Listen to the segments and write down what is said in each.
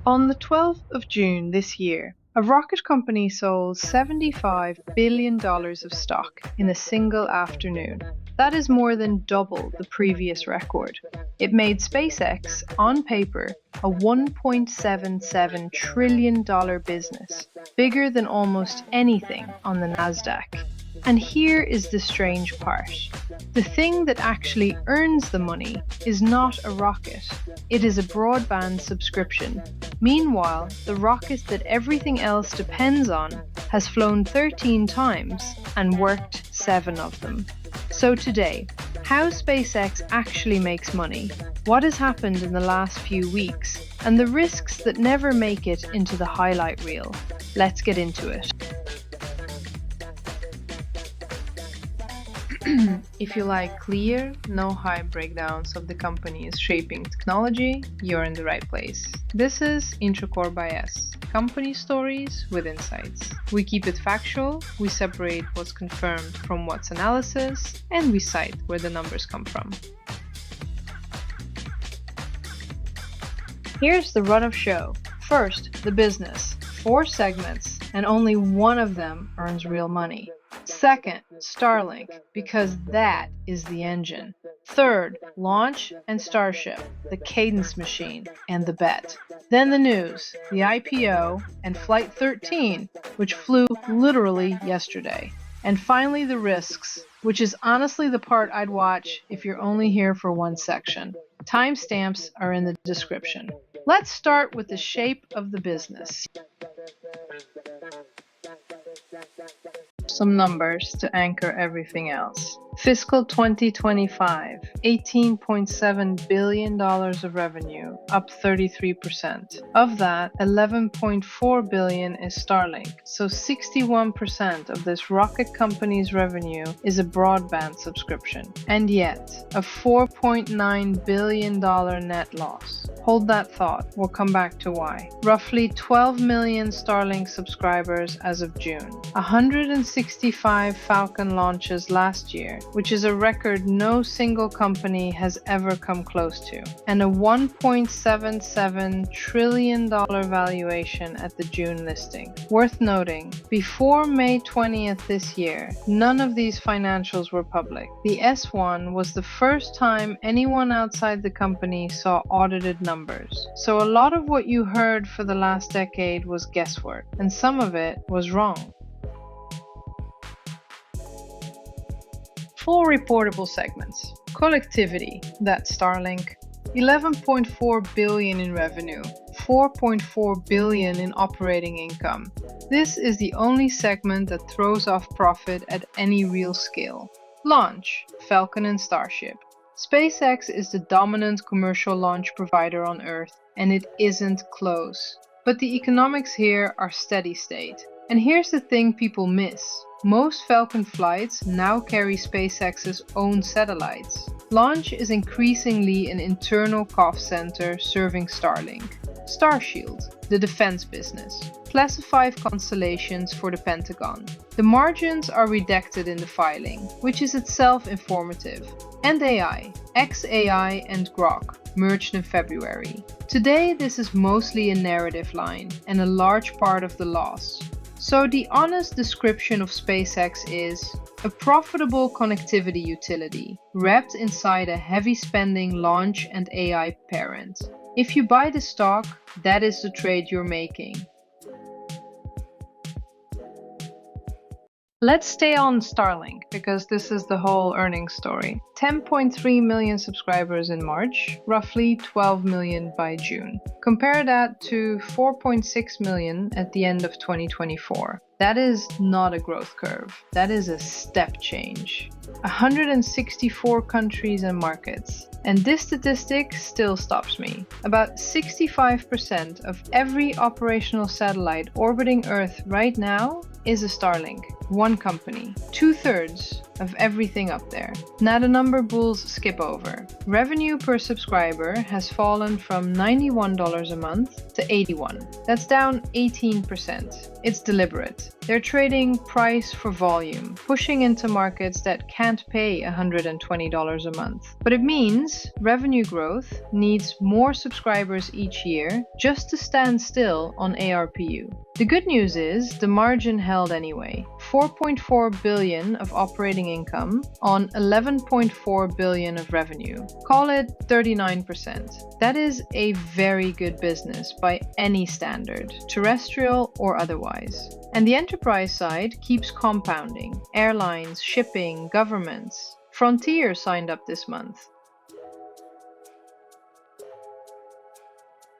On the 12th of June this year, a rocket company sold $75 billion of stock in a single afternoon. That is more than double the previous record. It made SpaceX, on paper, a $1.77 trillion business, bigger than almost anything on the NASDAQ. And here is the strange part. The thing that actually earns the money is not a rocket. It is a broadband subscription. Meanwhile, the rocket that everything else depends on has flown 13 times and worked 7 of them. So today, how SpaceX actually makes money, what has happened in the last few weeks, and the risks that never make it into the highlight reel. Let's get into it. If you like clear, no hype breakdowns of the company's shaping technology, you're in the right place. This is Introcorp by S, company stories with insights. We keep it factual, we separate what's confirmed from what's analysis, and we cite where the numbers come from. Here's the run of show. First, the business. 4 segments, and only one of them earns real money. Second, Starlink, because that is the engine. Third, launch and Starship, the cadence machine and the bet. Then the news, the IPO, and Flight 13, which flew literally yesterday. And finally the risks, which is honestly the part I'd watch if you're only here for one section. Timestamps are in the description. Let's start with the shape of the business. Some numbers to anchor everything else. Fiscal 2025, $18.7 billion of revenue, up 33%. Of that, $11.4 billion is Starlink, so 61% of this rocket company's revenue is a broadband subscription. And yet, a $4.9 billion net loss. Hold that thought, we'll come back to why. Roughly 12 million Starlink subscribers as of June. 165 Falcon launches last year, which is a record no single company has ever come close to, and a $1.77 trillion valuation at the June listing. Worth noting, before May 20th this year, none of these financials were public. The S1 was the first time anyone outside the company saw audited numbers. So a lot of what you heard for the last decade was guesswork, and some of it was wrong. 4 reportable segments. Collectivity, that's Starlink, $11.4 billion in revenue, $4.4 billion in operating income. This is the only segment that throws off profit at any real scale. Launch, Falcon and Starship. SpaceX is the dominant commercial launch provider on Earth, and it isn't close. But the economics here are steady state. And here's the thing people miss. Most Falcon flights now carry SpaceX's own satellites. Launch is increasingly an internal cost center serving Starlink. Starshield, the defense business. Classified constellations for the Pentagon. The margins are redacted in the filing, which is itself informative. And AI, xAI and Grok, merged in February. Today this is mostly a narrative line and a large part of the loss. So the honest description of SpaceX is a profitable connectivity utility wrapped inside a heavy spending launch and AI parent. If you buy the stock, that is the trade you're making. Let's stay on Starlink because this is the whole earnings story. 10.3 million subscribers in March, roughly 12 million by June. Compare that to 4.6 million at the end of 2024. That is not a growth curve. That is a step change. 164 countries and markets. And this statistic still stops me. About 65% of every operational satellite orbiting Earth right now is a Starlink. one company, 2/3 of everything up there. Now the number bulls skip over. Revenue per subscriber has fallen from $91 a month to $81. That's down 18%. It's deliberate. They're trading price for volume, pushing into markets that can't pay $120 a month. But it means revenue growth needs more subscribers each year just to stand still on ARPU. The good news is the margin held anyway. 4.4 billion of operating income on 11.4 billion of revenue. Call it 39%. That is a very good business by any standard, terrestrial or otherwise. And the enterprise side keeps compounding. Airlines, shipping, governments. Frontier signed up this month.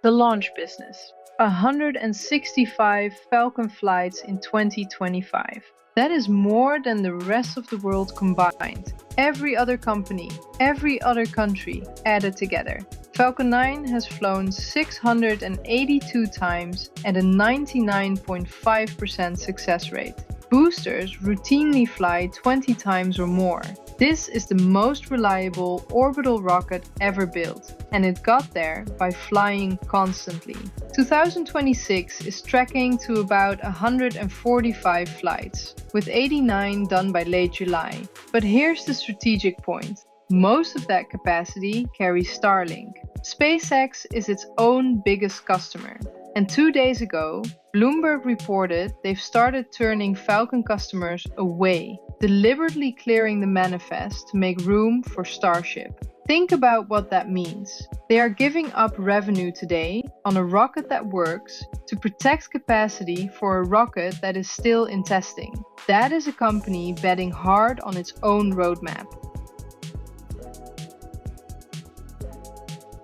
The launch business. 165 Falcon flights in 2025. That is more than the rest of the world combined. Every other company, every other country added together. Falcon 9 has flown 682 times at a 99.5% success rate. Boosters routinely fly 20 times or more. This is the most reliable orbital rocket ever built, and it got there by flying constantly. 2026 is tracking to about 145 flights, with 89 done by late July. But here's the strategic point. Most of that capacity carries Starlink. SpaceX is its own biggest customer. And 2 days ago, Bloomberg reported they've started turning Falcon customers away, deliberately clearing the manifest to make room for Starship. Think about what that means. They are giving up revenue today on a rocket that works to protect capacity for a rocket that is still in testing. That is a company betting hard on its own roadmap.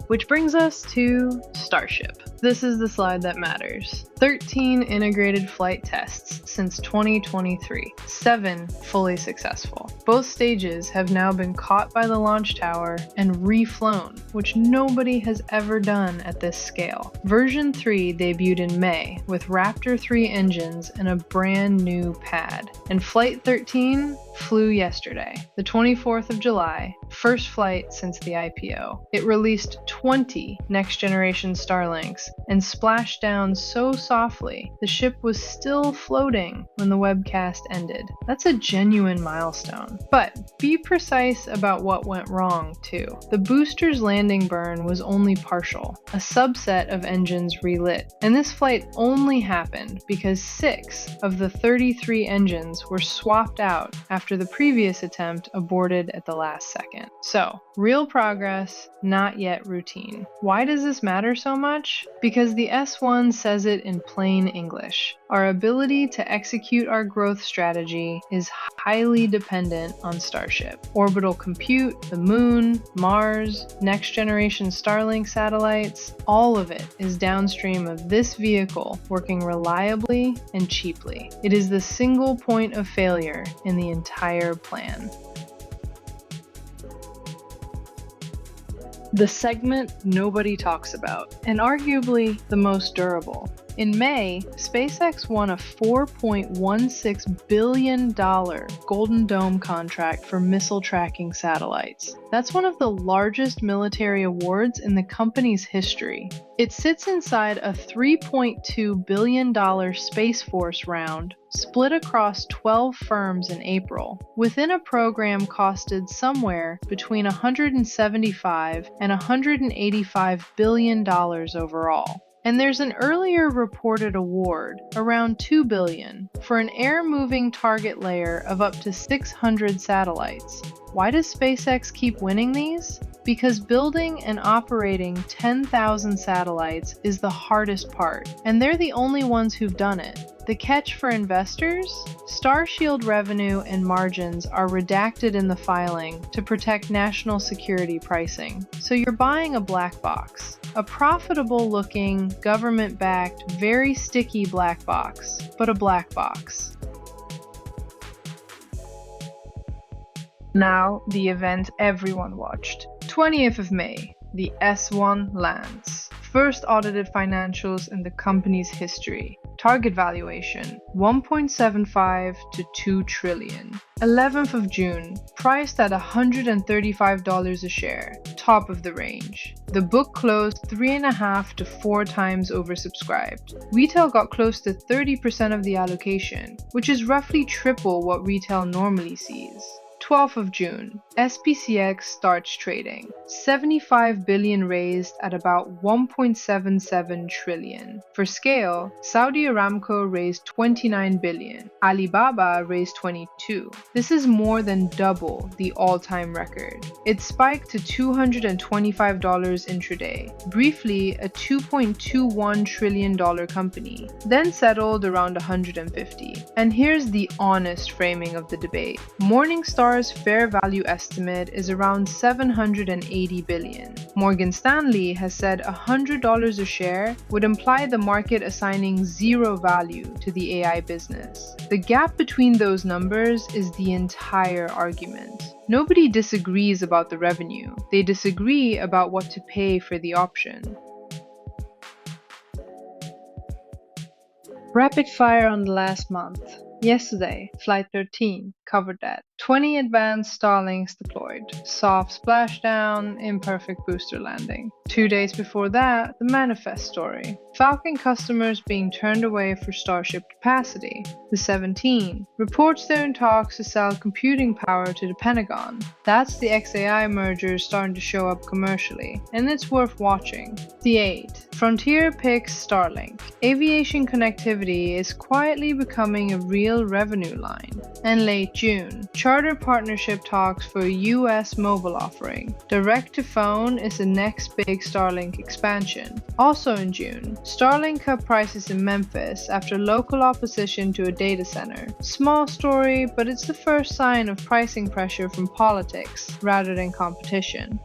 Which brings us to Starship. This is the slide that matters. 13 integrated flight tests since 2023, 7 fully successful. Both stages have now been caught by the launch tower and reflown, which nobody has ever done at this scale. Version 3 debuted in May with Raptor 3 engines and a brand new pad. And Flight 13 flew yesterday, the 24th of July, first flight since the IPO. It released 20 next-generation Starlinks and splashed down so softly the ship was still floating when the webcast ended. That's a genuine milestone. But be precise about what went wrong, too. The booster's landing burn was only partial, a subset of engines relit. And this flight only happened because 6 of the 33 engines were swapped out after the previous attempt aborted at the last second. So, real progress, not yet routine. Why does this matter so much? Because the S1 says it in plain English. Our ability to execute our growth strategy is highly dependent on Starship. Orbital compute, the moon, Mars, next-generation Starlink satellites, all of it is downstream of this vehicle working reliably and cheaply. It is the single point of failure in the entire plan. The segment nobody talks about, and arguably the most durable. In May, SpaceX won a $4.16 billion Golden Dome contract for missile tracking satellites. That's one of the largest military awards in the company's history. It sits inside a $3.2 billion Space Force round split across 12 firms in April, within a program costed somewhere between $175 and $185 billion overall. And there's an earlier reported award, around $2 billion, for an air-moving target layer of up to 600 satellites. Why does SpaceX keep winning these? Because building and operating 10,000 satellites is the hardest part, and they're the only ones who've done it. The catch for investors? Starshield revenue and margins are redacted in the filing to protect national security pricing. So you're buying a black box. A profitable-looking, government-backed, very sticky black box, but a black box. Now, the event everyone watched. 20th of May, the S1 lands. First audited financials in the company's history. Target valuation 1.75 to 2 trillion. 11th of June, priced at $135 a share, top of the range. The book closed 3.5 to 4 times oversubscribed. Retail got close to 30% of the allocation, which is roughly triple what retail normally sees. 12th of June, SpaceX starts trading. 75 billion raised at about 1.77 trillion. For scale, Saudi Aramco raised 29 billion. Alibaba raised 22. This is more than double the all-time record. It spiked to $225 intraday, briefly a $2.21 trillion company, then settled around 150. And here's the honest framing of the debate. Morningstar's fair value estimate is around 780 billion. Morgan Stanley has said $100 a share would imply the market assigning zero value to the AI business. The gap between those numbers is the entire argument. Nobody disagrees about the revenue. They disagree about what to pay for the option. Rapid fire on the last month. Yesterday, Flight 13 covered that. 20 advanced Starlinks deployed. Soft splashdown, imperfect booster landing. 2 days before that, the manifest story. Falcon customers being turned away for Starship capacity. The 17 reports they're in talks to sell computing power to the Pentagon. That's the XAI merger starting to show up commercially, and it's worth watching. The 8 Frontier picks Starlink. Aviation connectivity is quietly becoming a real revenue line. And late June, charter partnership talks for a US mobile offering. Direct-to-phone is the next big Starlink expansion. Also in June, Starlink cut prices in Memphis after local opposition to a data center. Small story, but it's the first sign of pricing pressure from politics rather than competition.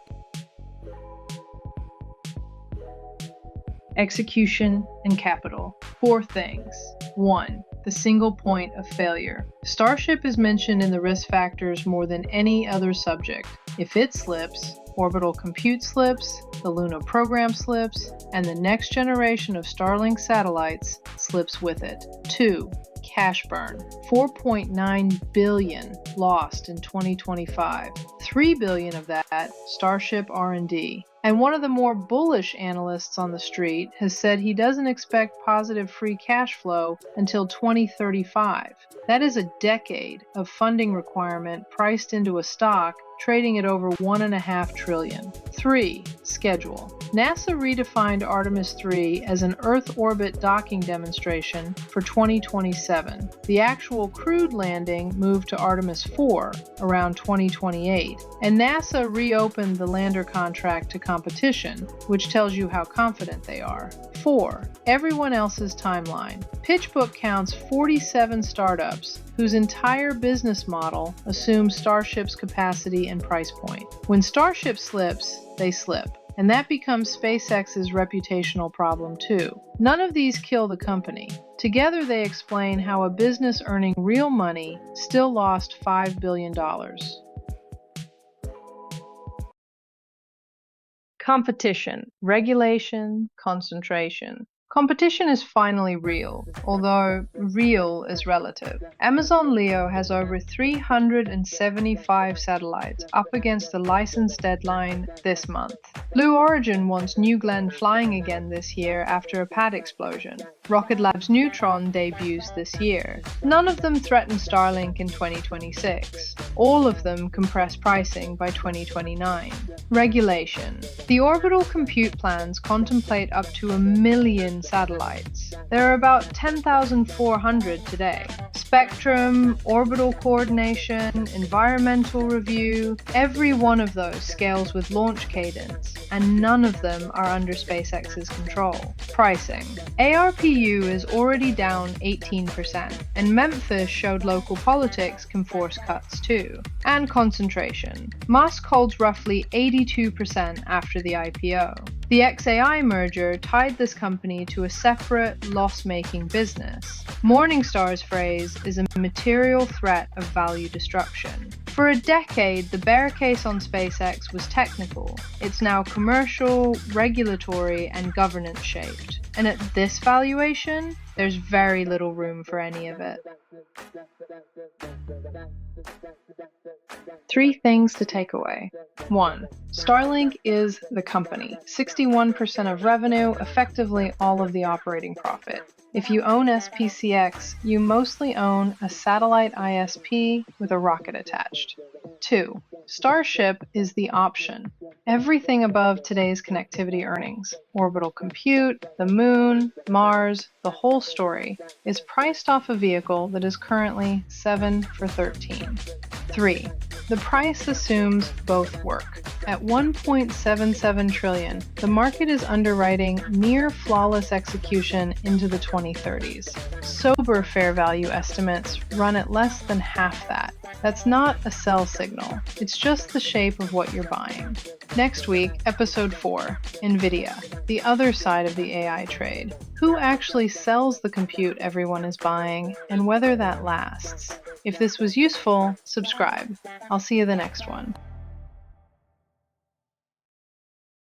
Execution and capital. 4 things. 1. The single point of failure. Starship is mentioned in the risk factors more than any other subject. If it slips, orbital compute slips, the lunar program slips, and the next generation of Starlink satellites slips with it. 2. Cash burn. 4.9 billion lost in 2025. 3 billion of that Starship R&D. And one of the more bullish analysts on the street has said he doesn't expect positive free cash flow until 2035. That is a decade of funding requirement priced into a stock trading at over $1.5 trillion. 3. Schedule. NASA redefined Artemis 3 as an Earth orbit docking demonstration for 2027. The actual crewed landing moved to Artemis 4 around 2028, and NASA reopened the lander contract to competition, which tells you how confident they are. 4. Everyone else's timeline. PitchBook counts 47 startups whose entire business model assumes Starship's capacity and price point. When Starship slips, they slip. And that becomes SpaceX's reputational problem too. None of these kill the company. Together they explain how a business earning real money still lost $5 billion. Competition, regulation, concentration. Competition is finally real, although real is relative. Amazon Leo has over 375 satellites up against the license deadline this month. Blue Origin wants New Glenn flying again this year after a pad explosion. Rocket Lab's Neutron debuts this year. None of them threaten Starlink in 2026. All of them compress pricing by 2029. Regulation. The orbital compute plans contemplate up to 1 million satellites. There are about 10,400 today. Spectrum, orbital coordination, environmental review, every one of those scales with launch cadence, and none of them are under SpaceX's control. Pricing. ARPU is already down 18%, and Memphis showed local politics can force cuts too. And concentration. Musk holds roughly 82% after the IPO. The XAI merger tied this company to a separate, loss-making business. Morningstar's phrase is a material threat of value destruction. For a decade, the bear case on SpaceX was technical. It's now commercial, regulatory, and governance-shaped. And at this valuation, there's very little room for any of it. 3 things to take away. 1. Starlink is the company. 61% of revenue, effectively all of the operating profit. If you own SpaceX, you mostly own a satellite ISP with a rocket attached. 2. Starship is the option. Everything above today's connectivity earnings, orbital compute, the moon, Mars, the whole story, is priced off a vehicle that is currently 7 for 13. 3. The price assumes both work. At $1.77 trillion, the market is underwriting near flawless execution into the 2030s. Sober fair value estimates run at less than half that. That's not a sell signal. It's just the shape of what you're buying. Next week, episode 4, NVIDIA, the other side of the AI trade. Who actually sells the compute everyone is buying, and whether that lasts. If this was useful, subscribe. I'll see you the next one.